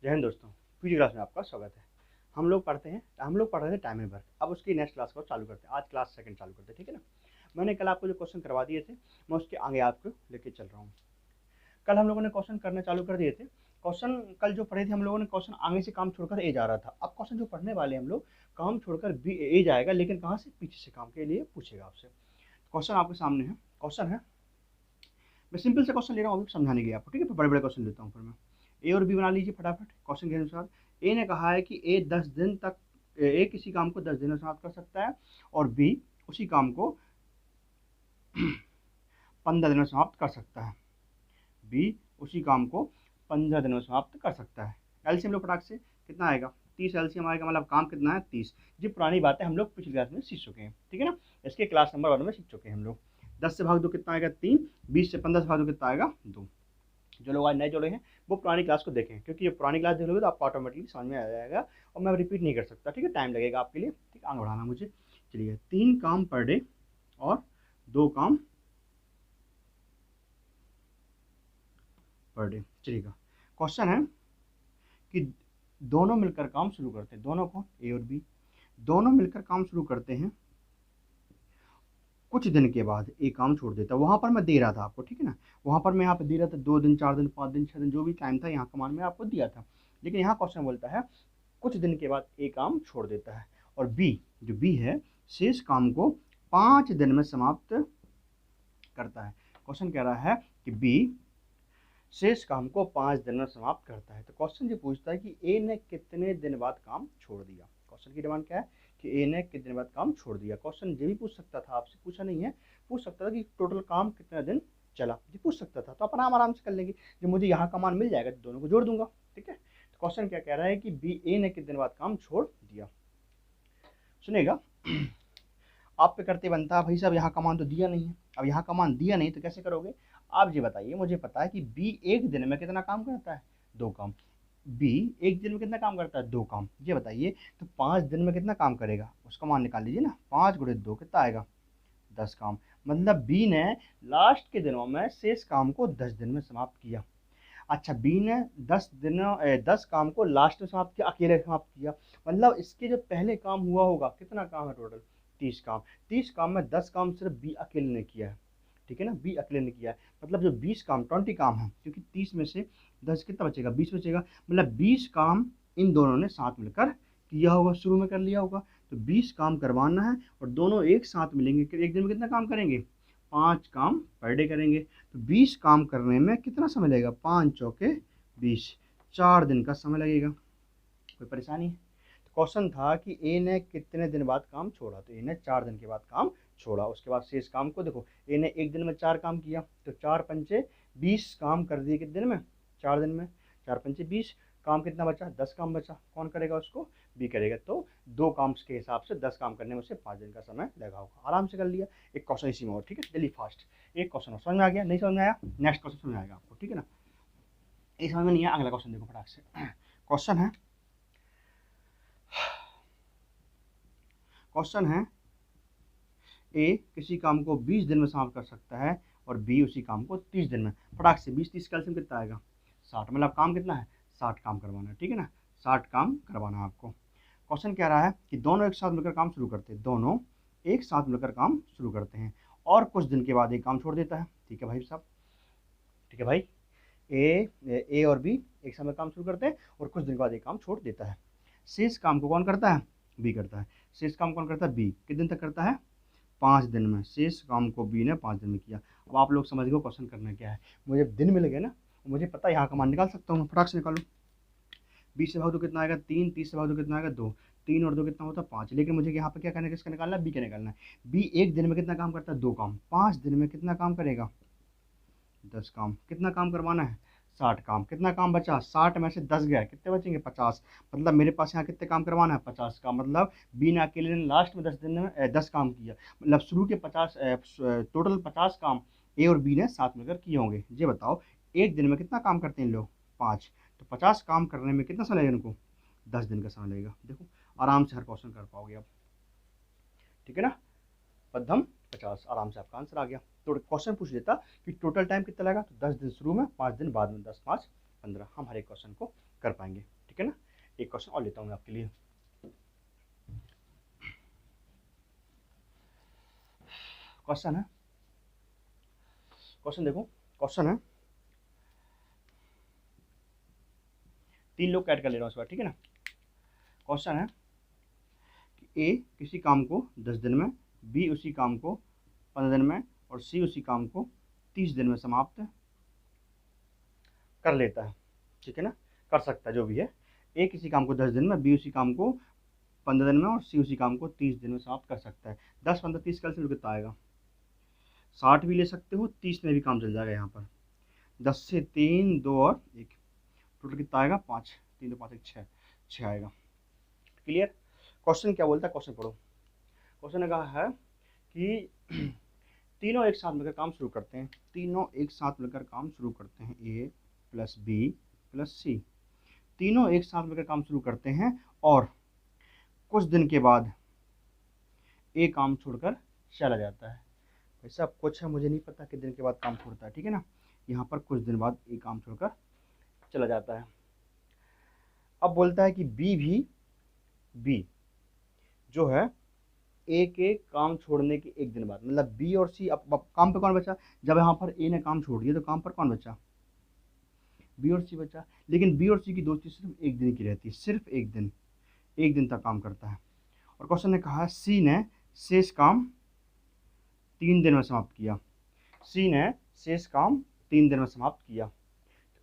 जय हिंद दोस्तों, PG class में आपका स्वागत है। हम लोग पढ़ रहे थे टाइम एंड वर्क। अब उसकी नेक्स्ट क्लास को चालू करते हैं। आज क्लास सेकंड चालू करते हैं, ठीक है ना। मैंने कल आपको जो क्वेश्चन करवा दिए थे, मैं उसके आगे आपको लेके चल रहा हूँ। कल हम लोगों ने क्वेश्चन करने चालू कर दिए थे। क्वेश्चन कल जो पढ़े थे हम लोगों ने, क्वेश्चन आगे से काम छोड़कर ए जा रहा था। अब क्वेश्चन जो पढ़ने वाले हम लोग, काम छोड़कर बी ए जाएगा, लेकिन कहाँ से? पीछे से काम के लिए पूछेगा आपसे। क्वेश्चन आपके सामने है। क्वेश्चन है, मैं सिंपल से क्वेश्चन ले रहा हूँ अभी समझाने के लिए आपको, ठीक है। फिर बड़े बड़े क्वेश्चन लेता हूँ। फिर मैं ए और बी बना लीजिए फटाफट। क्वेश्चन के अनुसार ए ने कहा है कि ए किसी काम को 10 दिन में समाप्त कर सकता है और बी उसी काम को 15 दिन में समाप्त कर सकता है। बी उसी काम को 15 दिन में समाप्त कर सकता है। एलसीएम लोग फटाक से कितना आएगा? 30 एलसीएम आएगा, मतलब काम कितना है? 30। ये पुरानी बातें हम लोग पिछली क्लास में सीख चुके हैं, ठीक है ना। इसके क्लास नंबर 1 में सीख चुके हैं हम लोग। 10 से भाग दो कितना आएगा? 3। 20 से 15 से भाग दो कितना आएगा? 2। जो लोग आज नए जुड़े हैं वो पुरानी क्लास को देखें, क्योंकि ये पुरानी क्लास देख लोगे तो आपको ऑटोमेटिकली समझ में आ जाएगा और मैं रिपीट नहीं कर सकता, ठीक है। टाइम लगेगा आपके लिए, ठीक। आगे बढ़ाना मुझे। चलिए, 3 काम पर डे और 2 काम पर डे। चलिएगा, क्वेश्चन है कि दोनों मिलकर काम शुरू करते हैं। दोनों कौन? ए और बी। दोनों मिलकर काम शुरू करते हैं। कुछ दिन के बाद एक काम छोड़ देता है। वहां पर मैं दे रहा था आपको, ठीक है ना। वहां पर मैं यहाँ पे दे रहा था 2 दिन, 4 दिन, 5 दिन, 6 दिन, जो भी टाइम था यहाँ कमान में आपको दिया था। लेकिन यहाँ क्वेश्चन बोलता है कुछ दिन के बाद एक काम छोड़ देता है और बी, जो बी है, शेष काम को 5 दिन में समाप्त करता है। क्वेश्चन कह रहा है कि बी शेष काम को 5 दिन में समाप्त करता है। तो क्वेश्चन ये पूछता है कि ए ने कितने दिन बाद काम छोड़ दिया। क्वेश्चन की डिमांड क्या है कि ए ने कितने दिन बाद काम छोड़ दिया। क्वेश्चन ये भी पूछ सकता था आपसे, पूछा नहीं है, पूछ सकता था कि टोटल काम कितना दिन चला, ये पूछ सकता था। तो अपन आराम से कर लेंगे। जब मुझे यहाँ का मान मिल जाएगा तो दोनों को जोड़ दूंगा, ठीक है। तो क्वेश्चन क्या कह रहा है कि बी ए ने कितने दिन बाद काम छोड़ दिया। सुनेगा आप पे करते बनता है भाई साहब, यहाँ का मान तो दिया नहीं है। अब यहाँ का मान दिया नहीं तो कैसे करोगे? आप ये बताइए, मुझे पता है कि बी एक दिन में कितना काम करता है? 2 काम। बी एक दिन में कितना काम करता है? 2 काम। ये बताइए तो 5 दिन में कितना काम करेगा? उसका मान निकाल लीजिए ना। 5 गुणे 2 कितना आएगा? 10 काम। मतलब बी ने लास्ट के दिनों में शेष काम को 10 दिन में समाप्त किया। अच्छा, बी ने 10 काम को लास्ट में समाप्त किया, अकेले समाप्त किया। मतलब इसके जो पहले काम हुआ होगा, कितना काम है टोटल? 30 काम। 30 काम में 10 काम सिर्फ बी अकेले ने किया है, ठीक है ना। बी अकेले ने किया है, मतलब जो 20 काम 20 काम है, क्योंकि 30 में से 10 कितना बचेगा? 20 बचेगा। मतलब 20 काम इन दोनों ने साथ मिलकर किया होगा, शुरू में कर लिया होगा। तो 20 काम करवाना है और दोनों एक साथ मिलेंगे। एक दिन में कितना काम करेंगे? 5 काम पर डे करेंगे। तो 20 काम करने में कितना समय लगेगा? 5 चौके 20, 4 दिन का समय लगेगा। कोई परेशानी है? तो क्वेश्चन था कि ए ने कितने दिन बाद काम छोड़ा, तो ए ने 4 दिन के बाद काम छोड़ा। उसके बाद शेष काम को देखो, ए ने एक दिन में 4 काम किया, तो 4 पंचे 20 काम कर दिए कितने दिन में? 4 दिन में। 4 पंचे 20, काम कितना बचा? 10 काम बचा। कौन करेगा उसको? बी करेगा। तो 2 काम के हिसाब से 10 काम करने में उसे 5 दिन का समय लगा होगा। आराम से कर लिया। एक क्वेश्चन इसी में और, ठीक है। जल्दी फास्ट। एक क्वेश्चन और समझ में आ गया? नहीं समझ में आया? नेक्स्ट क्वेश्चन समझ में आएगा आपको, ठीक है ना। एक समझ में नहीं आया, अगला क्वेश्चन देखो फटाक से। क्वेश्चन है ए किसी काम को 20 दिन में समाप्त कर सकता है और बी उसी काम को 30 दिन में। फटाक से 20 30 कैल्सियम कितना आएगा? 60। मतलब काम कितना है? 60 काम करवाना है, ठीक है ना। 60 काम करवाना है आपको। क्वेश्चन कह रहा है कि दोनों एक साथ मिलकर काम शुरू करते हैं। दोनों एक साथ मिलकर काम शुरू करते हैं और कुछ दिन के बाद एक काम छोड़ देता है। ठीक है भाई साहब, ठीक है भाई। ए और बी एक साथ काम शुरू करते हैं और कुछ दिन के बाद एक काम छोड़ देता है। शेष काम को कौन करता है? बी करता है। शेष काम कौन करता है? बी। कितने दिन तक करता है? 5 दिन में। शेष काम को बी ने 5 दिन में किया। अब आप लोग समझ गए क्वेश्चन करना क्या है। मुझे दिन मिल गए ना, मुझे पता है यहाँ का मान निकाल सकता हूँ। फटाक से निकालो। 20 से भाग दो कितना आएगा? 3। 30 से भाग दो कितना आएगा? 2। 3 और 2 कितना होता है? 5। लेकिन मुझे यहाँ पर क्या करना है? किसका निकालना है? बी का निकालना है। बी एक दिन में कितना काम करता है? 2 काम। 5 दिन में कितना काम करेगा? 10 काम। कितना काम करवाना है? 60 काम। कितना काम बचा? 60 में से 10 गया, कितने बचेंगे? 50। मतलब मेरे पास यहाँ कितने काम करवाना है? 50 काम। मतलब बी ने अकेले ने लास्ट में 10 दिन में 10 काम किया। मतलब शुरू के 50 टोटल 50 काम ए और बी ने साथ मिलकर किए होंगे। ये बताओ एक दिन में कितना काम करते हैं लोग? 5। तो 50 काम करने में कितना समय लगेगा इनको? 10 दिन का समय लगेगा। देखो आराम से हर क्वेश्चन कर पाओगे आप, ठीक है ना। पद्धम 50, आराम से आपका आंसर आ गया। तो क्वेश्चन पूछ लेता कि टोटल टाइम कितना लगा, तो 10 दिन शुरू में, 5 दिन बाद में, 10 5 15। हम हर एक क्वेश्चन को कर पाएंगे, ठीक है ना। एक क्वेश्चन और लेता हूँ मैं आपके लिए। क्वेश्चन है, क्वेश्चन देखो, क्वेश्चन है, 3 लोग ऐड कर ले रहा हूँ इस बार, ठीक है ना। क्वेश्चन है कि ए किसी काम को 10 दिन में, बी उसी काम को 15 दिन में और सी उसी काम को 30 दिन में समाप्त कर लेता है, ठीक है ना, कर सकता है जो भी है। ए किसी काम को 10 दिन में, बी उसी काम को 15 दिन में और सी उसी काम को 30 दिन में समाप्त कर सकता है। 10 15 30 कैलकुलेट कितना आएगा, 60 भी ले सकते हो, 30 में भी काम चल जाएगा यहाँ पर। 10 से 3 2 और 1, टोटल कितना आएगा 5, 3 2 5 1 6, 6 आएगा। क्लियर। क्वेश्चन क्या बोलता है, क्वेश्चन पढ़ो। क्वेश्चन ने कहा है कि तीनों एक साथ मिलकर काम शुरू करते हैं, तीनों एक साथ मिलकर काम शुरू करते हैं, ए प्लस बी प्लस सी, तीनों एक साथ मिलकर काम शुरू करते हैं और कुछ दिन के बाद ए काम छोड़कर चला जाता है। ऐसा कुछ है, मुझे नहीं पता कि दिन के बाद काम छोड़ता है, ठीक है ना। यहाँ पर कुछ दिन बाद ए काम छोड़कर चला जाता है। अब बोलता है कि बी जो है ए के काम छोड़ने के एक दिन बाद, मतलब बी और सी, अब काम पे कौन बचा, जब यहाँ पर ए ने काम छोड़ दिया तो काम पर कौन बचा, बी और सी बचा। लेकिन बी और सी की दोस्ती सिर्फ एक दिन की रहती है, सिर्फ एक दिन, एक दिन तक काम करता है। और क्वेश्चन ने कहा सी ने शेष काम 3 दिन में समाप्त किया, सी ने शेष काम 3 दिन में समाप्त किया।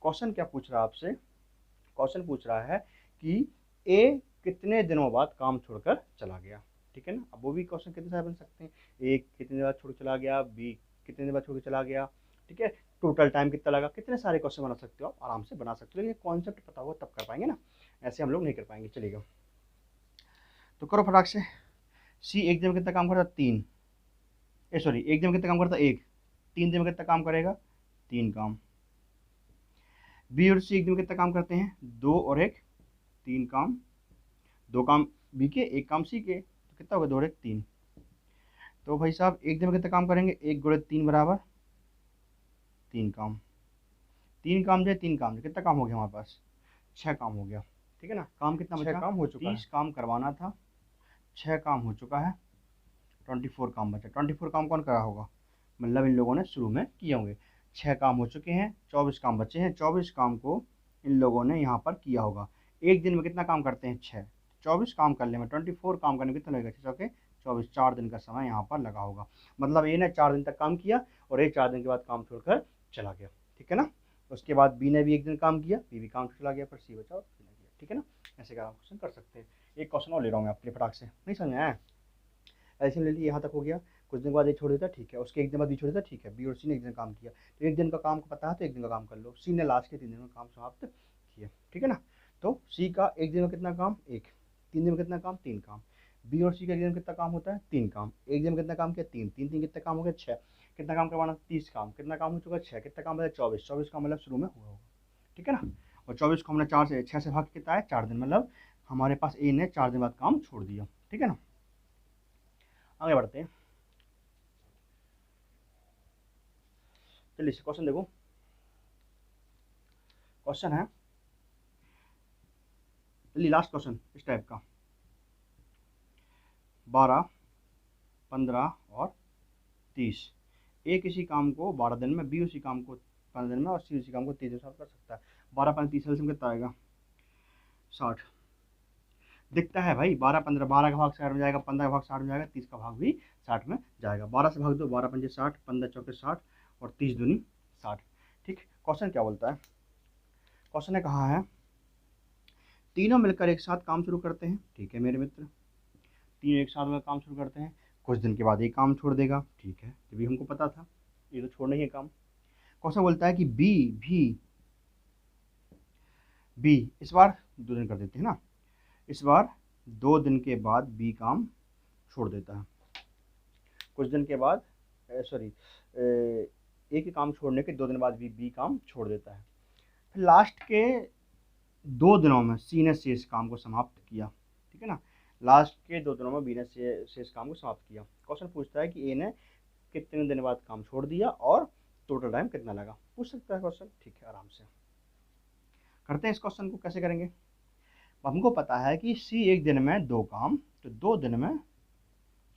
क्वेश्चन क्या पूछ रहा है आपसे, क्वेश्चन पूछ रहा है कि ए कितने दिनों बाद काम छोड़कर चला गया, ठीक है ना। अब वो भी क्वेश्चन कितने सारे बन सकते हैं, ए कितने दिन बाद छोड़ चला गया, बी कितने दिन बाद छोड़ चला गया, ठीक है, टोटल टाइम कितना लगा, कितने सारे क्वेश्चन बना सकते हो आप, आराम से बना सकते हो। लेकिन कॉन्सेप्ट पता होगा तब कर पाएंगे ना, ऐसे हम लोग नहीं कर पाएंगे। चलेगा तो करो फटाक से। सी एक दिन में कितना काम करता, 3, सॉरी एक दिन में कितना काम करता, 1, 3 दिन में कितना काम करेगा, 3 काम। बी और सी एक दिन में कितना काम करते हैं, 2 और 1, 3 काम, 2 काम बी के, 1 काम सी के, तो कितना होगा 2 और 1 3। तो भाई साहब एक दिन में कितना काम करेंगे, 1 गुणे 3 बराबर 3 काम, 3 काम जो 3 काम जो कितना काम हो गया हमारे पास, 6 काम हो गया, ठीक है ना। काम कितना बचा, 6 काम हो चुका है, 30 काम करवाना था, 6 काम हो चुका है, 24 काम बचा। 24 काम कौन करा होगा, मतलब इन लोगों ने शुरू में किए होंगे। 6 काम हो चुके हैं, 24 काम बचे हैं, 24 काम को इन लोगों ने यहाँ पर किया होगा। एक दिन में कितना काम करते हैं, 6, 24 काम करने में 24 काम करने में कितना लगेगा, 6 चौके 24, 4 दिन का समय यहाँ पर लगा होगा। मतलब ए ने 4 दिन तक काम किया और ए 4 दिन के बाद काम छोड़कर चला गया, ठीक है ना। उसके बाद बी ने भी एक दिन काम किया, बी भी काम छोड़ चला गया, पर सी बचा और सी ने किया, ठीक है ना। ऐसे का क्वेश्चन कर सकते हैं। एक क्वेश्चन और ले रहा हूँ मैं आपके लिए फटाक से, नहीं समझ में आया, ऐसे ले लीजिए यहाँ तक हो गया। कुछ दिन बाद एक छोड़ देता, ठीक है, उसके एक दिन बाद बी छोड़ देता, ठीक है। बी और सी ने एक दिन काम किया, तो एक दिन का काम को पता है तो एक दिन का काम कर लो। सी ने लास्ट के 3 दिन में काम समाप्त किया, ठीक है ना। तो सी का एक दिन में कितना काम, 1, 3 दिन में कितना काम, 3 काम। बी और सी का एक दिन में कितना काम होता है, 3 काम। एक दिन में कितना काम किया, 3, 3 3 कितना काम हो गया, 6। कितना काम करवाना, 30 काम। कितना काम हो चुका है, 6। कितना काम बचा, 24। 24 का मतलब शुरू में हुआ होगा, ठीक है ना। और 24 को हमने 4 से 6 से भाग कितना है, 4 दिन, मतलब हमारे पास ए ने 4 दिन बाद काम छोड़ दिया, ठीक है ना। आगे बढ़ते हैं, चलिए क्वेश्चन देखो। क्वेश्चन है, चलिए लास्ट क्वेश्चन इस टाइप का, 12 15 और 30। ए किसी काम को 12 दिन में, बी उसी काम को 15 दिन में और सी उसी काम को 30 दिन में कर सकता है। 12 15 30 से कितना आएगा, 60 दिखता है भाई। 12 15, 12 का भाग 60 में जाएगा, 15 का भाग 60 में जाएगा, 30 का भाग भी 60 में जाएगा। 12 से भाग दो, 12 पंजे 60, 15 चौके 60 और 30 दूनी 60, ठीक। क्वेश्चन क्या बोलता है, क्वेश्चन ने कहा है तीनों मिलकर एक साथ काम शुरू करते हैं, ठीक है मेरे मित्र, तीनों एक साथ में काम शुरू करते हैं। कुछ दिन के बाद एक काम छोड़ देगा, ठीक है, ये भी हमको पता था, ये तो छोड़ना ही है काम। क्वेश्चन बोलता है कि बी इस बार 2 दिन कर देते हैं ना, इस बार 2 दिन के बाद बी काम छोड़ देता है। कुछ दिन के बाद, सॉरी, ए के काम छोड़ने के 2 दिन बाद बी काम छोड़ देता है। फिर लास्ट के 2 दिनों में सी ने शेष काम को समाप्त किया, ठीक है ना। लास्ट के 2 दिनों में बी ने शेष काम को समाप्त किया। क्वेश्चन पूछता है कि ए ने कितने दिन बाद काम छोड़ दिया और टोटल टाइम कितना लगा, पूछ सकता है क्वेश्चन, ठीक है, आराम से करते हैं इस क्वेश्चन को, कैसे करेंगे। हमको पता है कि सी एक दिन में 2 काम, तो 2 दिन में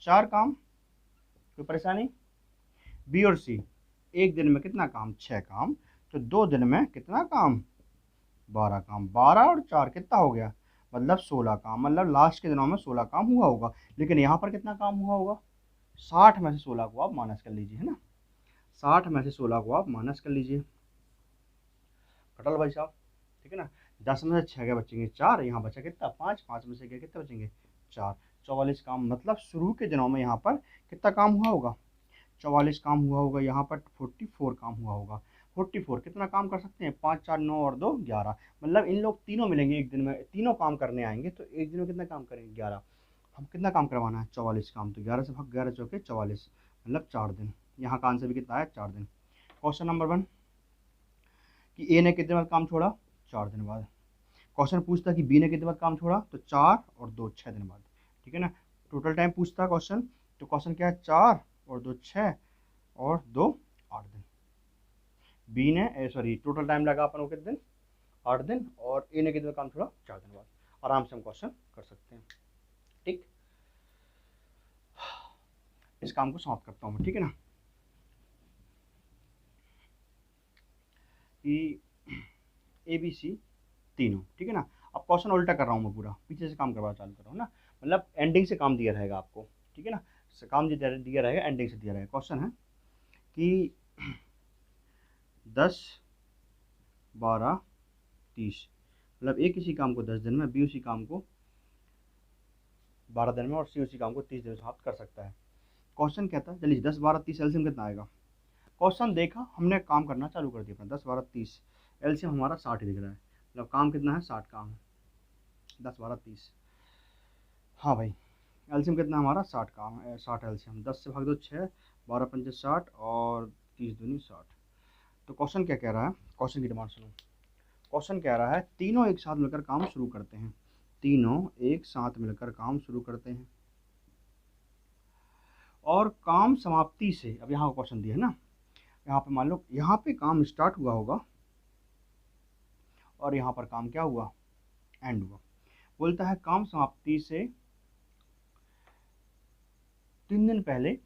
4 काम, कोई परेशानी। बी और सी एक दिन में कितना काम, 6 काम, तो 2 दिन में कितना काम, 12 काम। 12 और 4 कितना हो गया, मतलब 16 काम। मतलब लास्ट के दिनों में 16 काम हुआ होगा। लेकिन यहाँ पर कितना काम हुआ होगा, 60 में से 16 को आप माइनस कर लीजिए, है ना। 60 में से 16 को आप माइनस कर लीजिए, कटल भाई साहब, ठीक है ना। 10 में से 6 के बचेंगे 4, यहाँ बचा कितना 5, 5 में से क्या कितने बचेंगे 4। 44 काम, मतलब शुरू के दिनों में यहाँ पर कितना काम हुआ होगा, 44 काम हुआ होगा। यहाँ पर 44 काम हुआ होगा। 44 कितना काम कर सकते हैं, 5 4 9 और 2 11। मतलब इन लोग तीनों मिलेंगे एक दिन में, तीनों काम करने आएंगे, तो एक दिन में कितना काम करेंगे 11। हम कितना काम करवाना है, 44 काम, तो 11 से भाग 11 चौके 44, मतलब 4 दिन। यहाँ का आंसर भी कितना है, 4 दिन। क्वेश्चन नंबर 1 कि ए ने कितने बाद काम छोड़ा, 4 दिन बाद। क्वेश्चन पूछता कि बी ने कितने बाद काम छोड़ा, तो 4 और 2 6 दिन बाद, ठीक है ना। टोटल टाइम पूछता क्वेश्चन, तो क्वेश्चन क्या है, 4 और 2 6 और 2 8 दिन। बी ने सॉरी टोटल टाइम लगा अपन को कितने दिन, 8 दिन, और ए ने कितने काम छोड़ा, 4 दिन बाद। आराम से हम क्वेश्चन कर सकते हैं, ठीक। इस काम को समाप्त करता हूँ मैं, ठीक है ना। कि ए बी सी तीनों, ठीक है ना। अब क्वेश्चन उल्टा कर रहा हूँ मैं, पूरा पीछे से काम करवाना चालू कर रहा हूँ ना, मतलब एंडिंग से काम दिया रहेगा आपको, ठीक है ना। काम दिया रहेगा एंडिंग से दिया रहेगा। क्वेश्चन है कि 10 12 30, मतलब ए किसी काम को 10 दिन में, बी उसी काम को 12 दिन में, और सी उसी काम को 30 दिन में समाप्त कर सकता है। क्वेश्चन कहता है चलिए 10 12 30 एलसीएम कितना आएगा। क्वेश्चन देखा, हमने काम करना चालू कर दिया अपना। 10 12 30 एलसीएम हमारा 60 ही दिख रहा है, मतलब काम कितना है, 60 काम है। 10 12 30, हाँ भाई एलसीएम कितना हमारा, 60 काम है, 60 एलसीएम। 10 से भाग दो 6, 12 पंचे 60 और 30 दूनी 60। तो क्वेश्चन क्या कह रहा है, क्वेश्चन की डिमांड सुनो। क्वेश्चन कह रहा है तीनों एक साथ मिलकर काम शुरू करते हैं, तीनों एक साथ मिलकर काम शुरू करते हैं, और काम समाप्ति से, अब यहाँ क्वेश्चन दिया है ना, यहाँ पे मान लो यहाँ पे काम स्टार्ट हुआ होगा और यहाँ पर काम क्या हुआ, एंड हुआ। बोलता है काम समाप्ति से 3 दिन पहले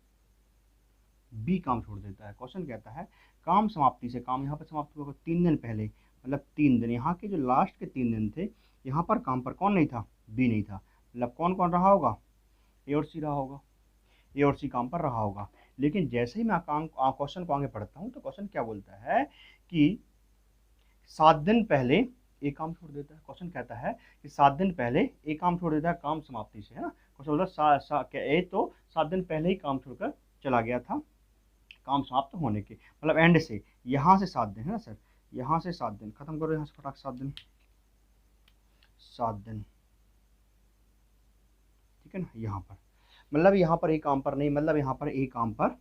बी काम छोड़ देता है। क्वेश्चन कहता है काम समाप्ति से, काम यहाँ पर समाप्त हुआ 3 दिन पहले, मतलब 3 दिन, यहाँ के जो लास्ट के 3 दिन थे, यहाँ पर काम पर कौन नहीं था, बी नहीं था। मतलब कौन कौन रहा होगा, ए और सी रहा होगा, ए और सी काम पर रहा होगा। लेकिन जैसे ही मैं क्वेश्चन को आगे पढ़ता हूँ, तो क्वेश्चन क्या बोलता है कि 7 दिन पहले एक काम छोड़ देता है। क्वेश्चन कहता है कि 7 दिन पहले एक काम छोड़ देता है काम समाप्ति से, है ना। क्वेश्चन बोलता है ए तो 7 दिन पहले ही काम छोड़कर चला गया था काम समाप्त होने के, मतलब एंड से, यहाँ से 7 दिन है ना सर, यहाँ से 7 दिन खत्म करो, यहाँ से फटाक 7 दिन, 7 दिन, ठीक है ना। यहाँ पर मतलब यहाँ पर एक काम पर नहीं, मतलब यहाँ पर एक काम पर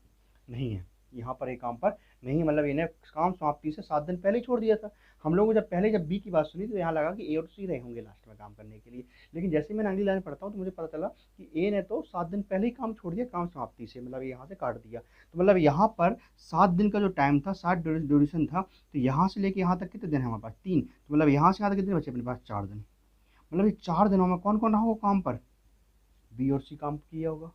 नहीं है, यहाँ पर एक काम पर नहीं, मतलब इन्हें काम समाप्ति से 7 दिन पहले छोड़ दिया था। हम लोगों को जब बी की बात सुनी, तो यहाँ लगा कि ए और सी रहे होंगे लास्ट में काम करने के लिए। लेकिन जैसे मैंने अगली लाइन पढ़ता हूँ, तो मुझे पता चला कि ए ने तो 7 दिन पहले ही काम छोड़ दिया काम समाप्ति से, मतलब यहाँ से काट दिया। तो मतलब यहाँ पर 7 दिन का जो टाइम था, 7 ड्यूरेशन था, तो यहाँ से लेके यहाँ तक कितने दिन है हमारे पास, 3। तो मतलब यहाँ से यहाँ तक कितने बचे अपने पास, 4 दिन। मतलब ये 4 दिनों में कौन कौन रहा होगा काम पर, बी और सी काम किया होगा,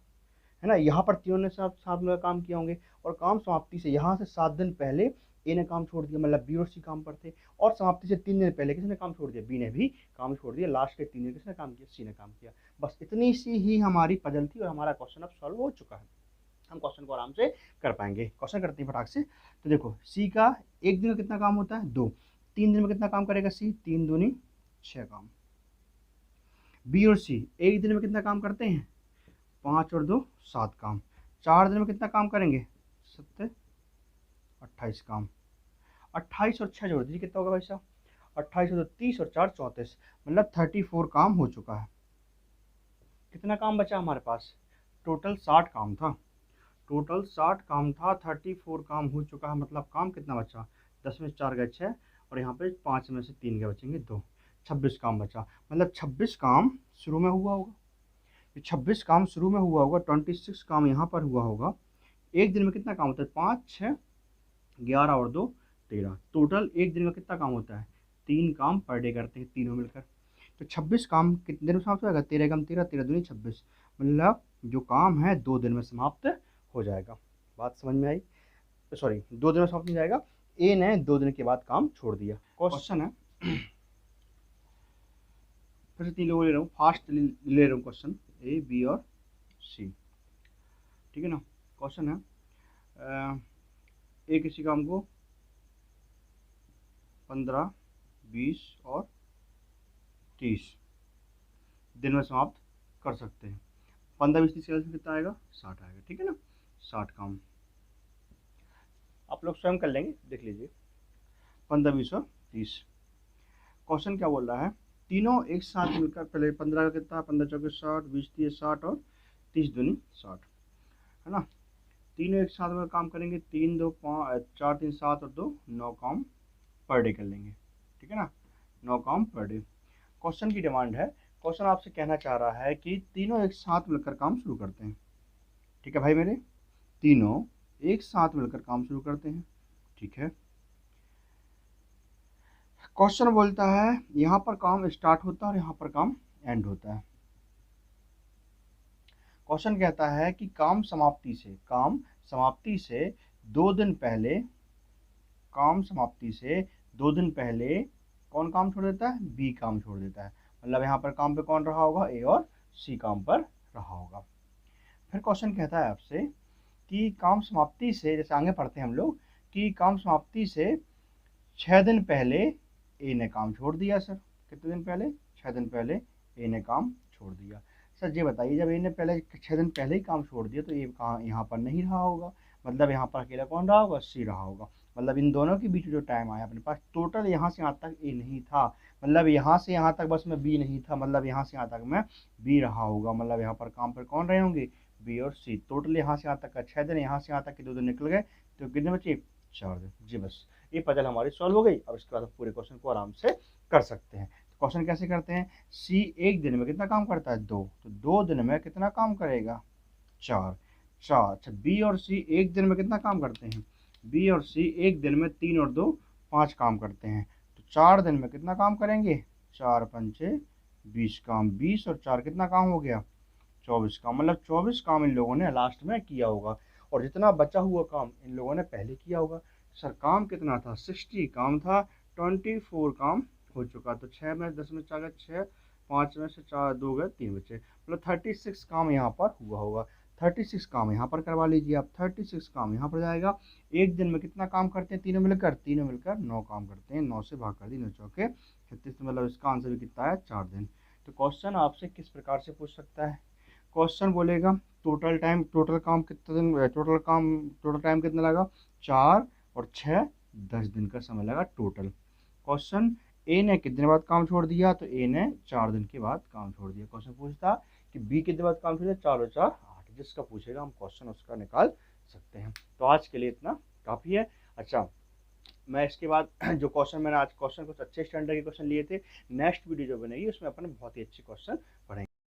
है ना। यहाँ पर तीनों ने साथ में काम किया होंगे, और काम समाप्ति से यहाँ से 7 दिन पहले ए ने काम छोड़ दिया, मतलब बी और सी काम पर थे। और समाप्ति से 3 दिन पहले किसने काम छोड़ दिया, बी ने भी काम छोड़ दिया। लास्ट के 3 दिन किसने काम किया, सी ने काम किया। बस इतनी सी ही हमारी पजल थी, और हमारा क्वेश्चन अब सॉल्व हो चुका है। हम क्वेश्चन को आराम से कर पाएंगे। क्वेश्चन करते हैं फटाक से। तो देखो सी का एक दिन में कितना काम होता है, 2। 3 दिन में कितना काम करेगा सी, 3 दूनी 6 काम। बी और सी एक दिन में कितना काम करते हैं, 5 और 2 7 काम। 4 दिन में कितना काम करेंगे, 7 28 काम। 28 और 6 जोड़ दीजिए, कितना होगा भाई साहब, 28 और 2 30 और 4 34, मतलब 34 काम हो चुका है। कितना काम बचा हमारे पास, टोटल 60 काम था, टोटल 60 काम था, 34 काम हो चुका है। मतलब काम कितना बचा, 10 में 4 गए 6, और यहाँ पे 5 में से 3 गए बचेंगे 2, 26 काम बचा। मतलब 26 काम शुरू में हुआ होगा, 26 काम शुरू में हुआ होगा, 26 काम यहाँ पर हुआ होगा। एक दिन में कितना काम होता है, 5 6 11 और 2 13, टोटल एक दिन में कितना काम होता है, 3 काम पर डे करते हैं तीनों मिलकर। तो 26 काम कितने दिन में समाप्त हो जाएगा, 13 कम 13, 13 दूनी 26, मतलब जो काम है 2 दिन में समाप्त हो जाएगा। बात समझ में आई? सॉरी, 2 दिन में समाप्त हो जाएगा। ए ने 2 दिन के बाद काम छोड़ दिया। क्वेश्चन है, फिर से 3 लोगों ले रहा हूँ, फास्ट ले रहा हूँ क्वेश्चन, ए बी और सी, ठीक है ना। क्वेश्चन है ए किसी काम को 15, 20 और 30 दिन में समाप्त कर सकते हैं। 15, 20, 30 में कितना आएगा, 60 आएगा, ठीक है ना। 60 काम आप लोग स्वयं कर लेंगे, देख लीजिए। 15, 20 और 30। क्वेश्चन क्या बोल रहा है, तीनों एक साथ मिलकर, पहले 15 का कितना, 15 चौके 60, 20 30 60 और 30 दूनी 60, है ना। तीनों एक साथ में काम करेंगे, 3 2 5 4 3 7 और 2 9 काम पर डे कर लेंगे, ठीक है ना। 9 काम पर डे। क्वेश्चन की डिमांड है, क्वेश्चन आपसे कहना चाह रहा है कि तीनों एक साथ मिलकर काम शुरू करते हैं, ठीक है भाई मेरे, तीनों एक साथ मिलकर काम शुरू करते हैं, ठीक है। क्वेश्चन बोलता है यहाँ पर काम स्टार्ट होता है और यहाँ पर काम एंड होता है। क्वेश्चन कहता है कि काम समाप्ति से 2 दिन पहले, काम समाप्ति से 2 दिन पहले कौन काम छोड़ देता है, बी काम छोड़ देता है। मतलब यहाँ पर काम पे कौन रहा होगा, ए और सी काम पर रहा होगा। फिर क्वेश्चन कहता है आपसे कि काम समाप्ति से, जैसे आगे पढ़ते हैं हम लोग, कि काम समाप्ति से 6 दिन पहले ए ने काम छोड़ दिया। सर कितने दिन पहले, 6 दिन पहले ए ने काम छोड़ दिया। सर ये बताइए, जब ए ने पहले 6 दिन पहले ही काम छोड़ दिया तो ए कहाँ यहाँ पर नहीं रहा होगा, मतलब यहाँ पर अकेला कौन रहा होगा, सी रहा होगा। मतलब इन दोनों के बीच जो टाइम आया अपने पास टोटल, यहाँ से यहाँ तक ए नहीं था, मतलब यहाँ से यहाँ तक बस में बी नहीं था, मतलब यहाँ से यहाँ तक में बी रहा होगा। मतलब यहाँ पर काम पर कौन रहे होंगे, बी और सी। टोटल यहाँ से यहाँ तक का 6 दिन, यहाँ से यहाँ तक के 2 दिन निकल गए, तो कितने बचे, 4 दिन। जी बस ये पजल हमारी सॉल्व हो गई। अब इसके बाद हम पूरे क्वेश्चन को आराम से कर सकते हैं। तो क्वेश्चन कैसे करते हैं, सी एक दिन में कितना काम करता है, 2, तो 2 दिन में कितना काम करेगा, 4। अच्छा, बी और सी एक दिन में कितना काम करते हैं, बी और सी एक दिन में 3 और 2 5 काम करते हैं। तो 4 दिन में कितना काम करेंगे, 4 पंचे 20 काम, 20 और 4 कितना काम हो गया, 24 काम। मतलब 24 काम इन लोगों ने लास्ट में किया होगा, और जितना बचा हुआ काम इन लोगों ने पहले किया होगा। सर काम कितना था, 60 काम था, 24 काम हो चुका। तो 6 में 10 में 4 6, 5 में से 4 2 गए 3 बचे, मतलब 36 काम यहाँ पर हुआ होगा। 36 काम यहाँ पर करवा लीजिए आप, 36 काम यहाँ पर जाएगा। एक दिन में कितना काम करते हैं, तीनों मिलकर 9 काम करते हैं। 9 से भाग कर दी, 9 चौके 36, मतलब इसका आंसर भी कितना है, 4 दिन। तो क्वेश्चन आपसे किस प्रकार से पूछ सकता है, क्वेश्चन बोलेगा टोटल टाइम, टोटल काम कितना दिन, टोटल टाइम कितना लगा, 4 और 6 10 दिन का समय लगा टोटल। क्वेश्चन ए ने कितने बाद काम छोड़ दिया, तो ए ने 4 दिन के बाद काम छोड़ दिया। क्वेश्चन पूछता कि बी कितने बाद काम छोड़ दिया, 4 और 4 8, जिसका पूछेगा हम क्वेश्चन उसका निकाल सकते हैं। तो आज के लिए इतना काफ़ी है। अच्छा, मैं इसके बाद जो क्वेश्चन मैंने आज क्वेश्चन कुछ अच्छे स्टैंडर्ड के क्वेश्चन लिए थे, नेक्स्ट वीडियो जो बनेगी उसमें अपन बहुत ही अच्छे क्वेश्चन पढ़ेंगे।